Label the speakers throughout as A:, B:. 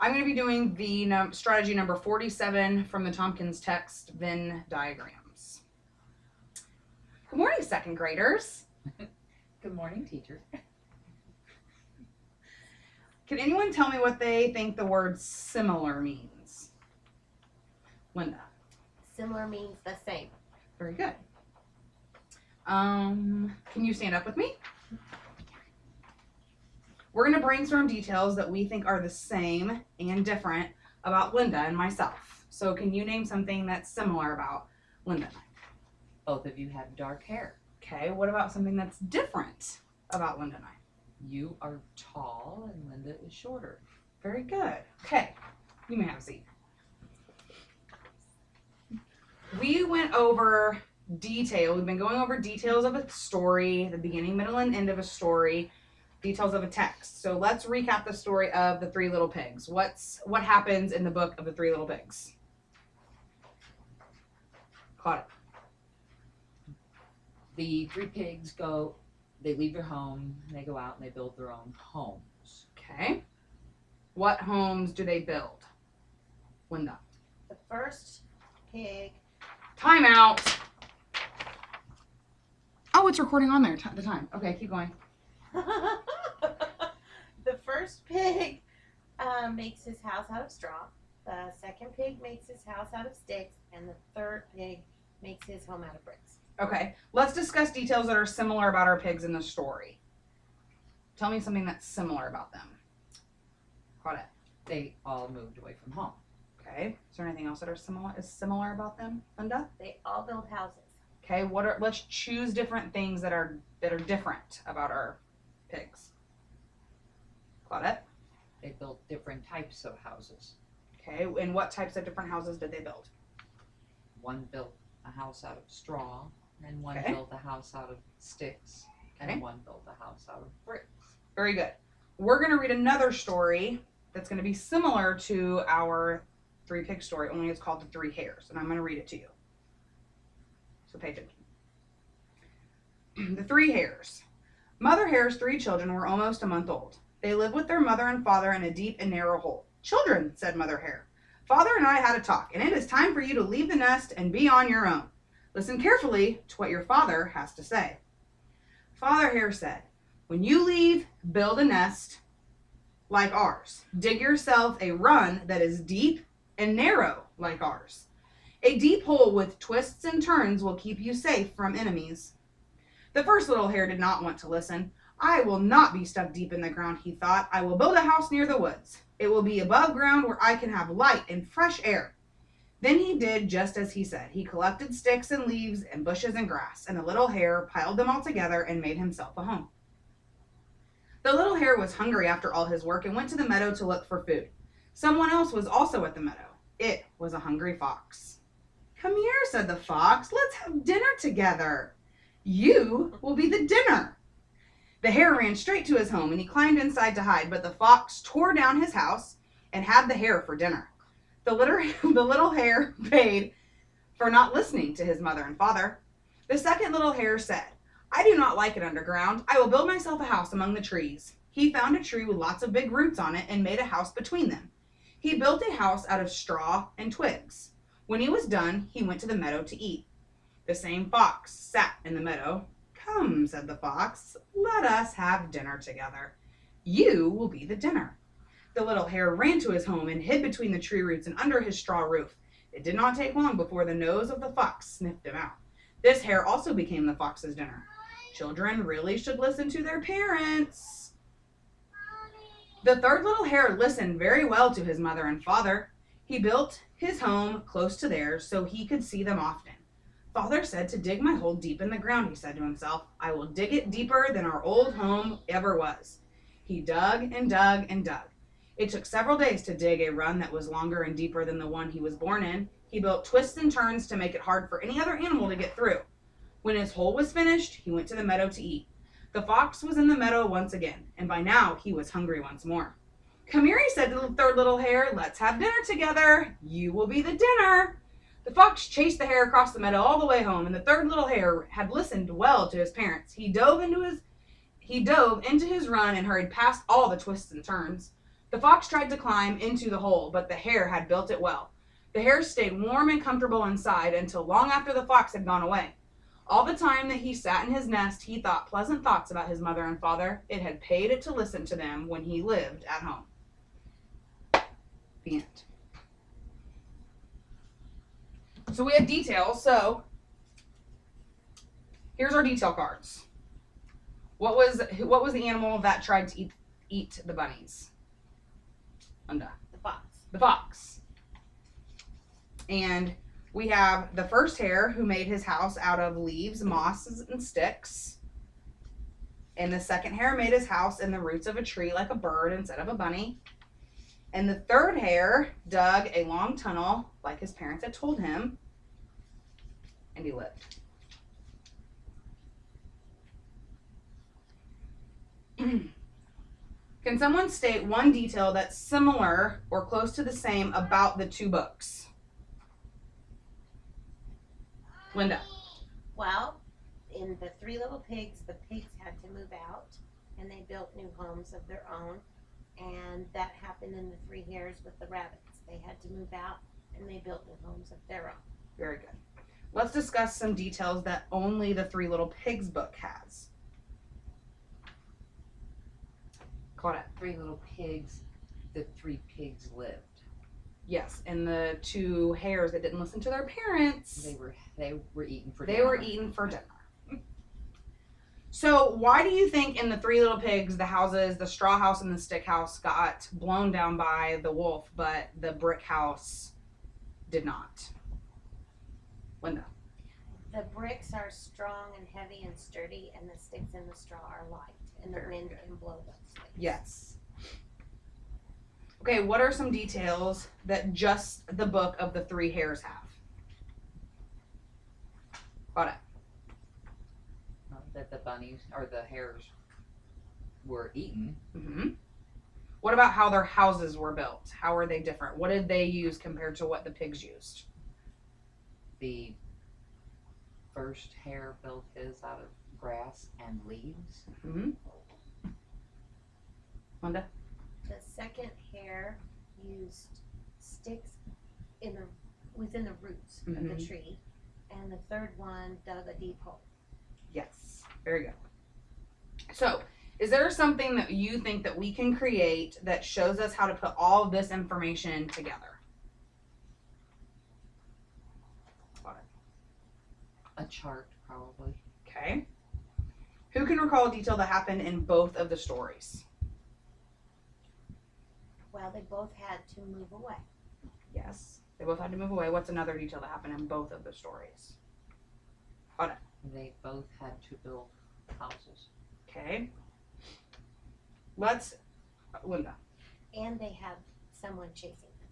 A: I'm going to be doing the strategy number 47 from the Tompkins text, Venn Diagrams. Good morning, second graders.
B: Good morning, teacher.
A: Can anyone tell me what they think the word similar means? Linda.
C: Similar means the same.
A: Very good. Can you stand up with me? We're going to brainstorm details that we think are the same and different about Linda and myself. So can you name something that's similar about Linda and I?
B: Both of you have dark hair.
A: Okay, what about something that's different about Linda and I?
B: You are tall and Linda is shorter.
A: Very good. Okay, you may have a seat. We went over detail. We've been going over details of a story, the beginning, middle, and end of a story, details of a text. So let's recap the story of the Three Little Pigs. What happens in the book of the Three Little Pigs? Caught it.
B: The three pigs they leave their home, and they go out and they build their own homes.
A: Okay. What homes do they build? Linda.
C: The first pig.
A: Time out. Oh, it's recording on there, the time. Okay, keep going.
C: The first pig makes his house out of straw. The second pig makes his house out of sticks. And the third pig makes his home out of bricks.
A: Okay, let's discuss details that are similar about our pigs in the story. Tell me something that's similar about them. Claudette.
B: They all moved away from home.
A: Okay, is there anything else that is similar about them, Linda?
C: They all build houses.
A: Okay, let's choose different things that are different about our pigs. Claudette.
B: They built different types of houses.
A: Okay, and what types of different houses did they build?
B: One built a house out of straw, and one
A: Okay.
B: built a house out of sticks,
A: Okay.
B: and one built a house out of bricks.
A: Very good. We're going to read another story that's going to be similar to our Three Pig story, only it's called The Three Hares, and I'm going to read it to you. So pay attention. The Three Hares. Mother Hare's 3 children were almost a month old. They lived with their mother and father in a deep and narrow hole. "Children," said Mother Hare, "Father and I had a talk, and it is time for you to leave the nest and be on your own. Listen carefully to what your father has to say." Father Hare said, "When you leave, build a nest like ours. Dig yourself a run that is deep and narrow like ours. A deep hole with twists and turns will keep you safe from enemies." The first little hare did not want to listen. "I will not be stuck deep in the ground," he thought. "I will build a house near the woods. It will be above ground where I can have light and fresh air." Then he did just as he said. He collected sticks and leaves and bushes and grass, and the little hare piled them all together and made himself a home. The little hare was hungry after all his work and went to the meadow to look for food. Someone else was also at the meadow. It was a hungry fox. "Come here," said the fox. "Let's have dinner together. You will be the dinner." The hare ran straight to his home and he climbed inside to hide, but the fox tore down his house and had the hare for dinner. The little hare paid for not listening to his mother and father. The second little hare said, "I do not like it underground. I will build myself a house among the trees." He found a tree with lots of big roots on it and made a house between them. He built a house out of straw and twigs. When he was done, he went to the meadow to eat. The same fox sat in the meadow. "Come," said the fox, "let us have dinner together. You will be the dinner." The little hare ran to his home and hid between the tree roots and under his straw roof. It did not take long before the nose of the fox sniffed him out. This hare also became the fox's dinner. Children really should listen to their parents. The third little hare listened very well to his mother and father. He built his home close to theirs so he could see them often. "Father said to dig my hole deep in the ground," he said to himself. "I will dig it deeper than our old home ever was." He dug and dug and dug. It took several days to dig a run that was longer and deeper than the one he was born in. He built twists and turns to make it hard for any other animal to get through. When his hole was finished, he went to the meadow to eat. The fox was in the meadow once again, and by now he was hungry once more. "Come here," he said to the third little hare. "Let's have dinner together. You will be the dinner." The fox chased the hare across the meadow all the way home, and the third little hare had listened well to his parents. He dove into his run and hurried past all the twists and turns. The fox tried to climb into the hole, but the hare had built it well. The hare stayed warm and comfortable inside until long after the fox had gone away. All the time that he sat in his nest, he thought pleasant thoughts about his mother and father. It had paid it to listen to them when he lived at home. The end. So we have details. So here's our detail cards. What was the animal that tried to eat the bunnies? Linda.
C: The fox.
A: The fox. And we have the first hare who made his house out of leaves, mosses, and sticks. And the second hare made his house in the roots of a tree like a bird instead of a bunny. And the third hare dug a long tunnel like his parents had told him. And he lived. Can someone state one detail that's similar or close to the same about the two books? Linda.
C: Well, in the Three Little Pigs, the pigs had to move out and they built new homes of their own. And that happened in the Three Hares with the rabbits. They had to move out and they built new homes of their own.
A: Very good. Let's discuss some details that only the Three Little Pigs book has. Claudette.
B: Three Little Pigs, the three pigs lived.
A: Yes, and the two hares that didn't listen to their parents.
B: They were eaten for
A: They
B: dinner.
A: were eaten for dinner. So why do you think in the Three Little Pigs, the houses, the straw house and the stick house got blown down by the wolf, but the brick house did not? Linda.
C: The bricks are strong and heavy and sturdy, and the sticks and the straw are light, and the
A: Very
C: wind
A: good.
C: can blow those things.
A: Yes. Okay, what are some details that just the book of the Three Hares have? Claudette.
B: That the bunnies or the hares were eaten.
A: Mm-hmm. What about how their houses were built? How are they different? What did they use compared to what the pigs used?
B: The first hare built his out of grass and leaves.
A: Mm-hmm. Linda?
C: The second hare used sticks within the roots of
A: Mhm.
C: the tree, and the third one dug a deep hole.
A: Yes. Very good. So, is there something that you think that we can create that shows us how to put all of this information together?
B: A chart, probably.
A: Okay. Who can recall a detail that happened in both of the stories?
C: Well, they both had to move away.
A: Yes. They both had to move away. What's another detail that happened in both of the stories?
B: They both had to build houses.
A: Okay. Linda.
C: And they had someone chasing them.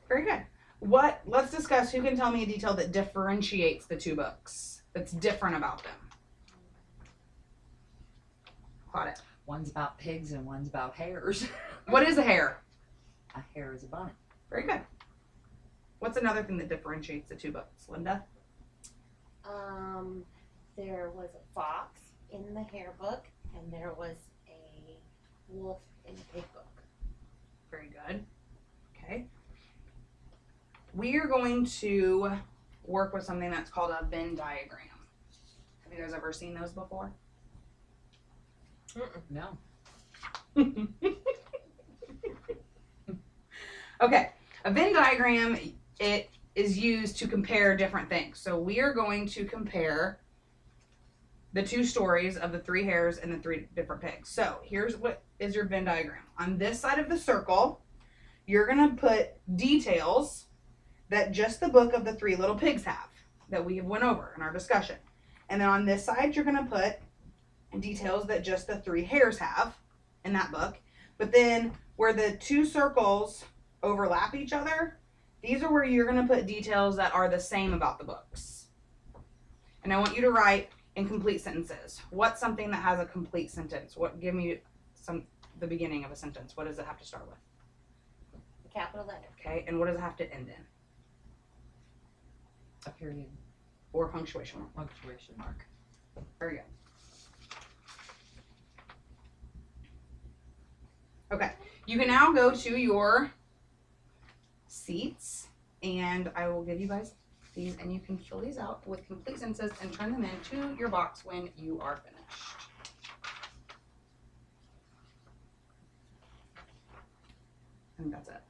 A: Very good. Let's discuss who can tell me a detail that differentiates the two books, that's different about them. Claudette.
B: One's about pigs and one's about hares.
A: What is a hare?
B: A hare is a bunny.
A: Very good. What's another thing that differentiates the two books? Linda?
C: There was a fox in the hare book, and there was a wolf in the pig book.
A: Very good. Okay. We are going to work with something that's called a Venn diagram. Have you guys ever seen those before?
B: No.
A: Okay. A Venn diagram, it is used to compare different things. So we are going to compare the two stories of the three hares and the three different pigs. So here's what is your Venn diagram. On this side of the circle, you're going to put details that just the book of the Three Little Pigs have, that we have went over in our discussion. And then on this side, you're going to put details that just the three hares have in that book. But then where the two circles overlap each other, these are where you're going to put details that are the same about the books. And I want you to write in complete sentences. What's something that has a complete sentence? Give me the beginning of a sentence. What does it have to start with?
C: The capital letter.
A: Okay, and what does it have to end in?
B: A period.
A: Or punctuation mark.
B: Punctuation mark.
A: Very good. Okay, You can now go to your seats, and I will give you guys these, and you can fill these out with complete sentences and turn them into your box when you are finished. I think that's it.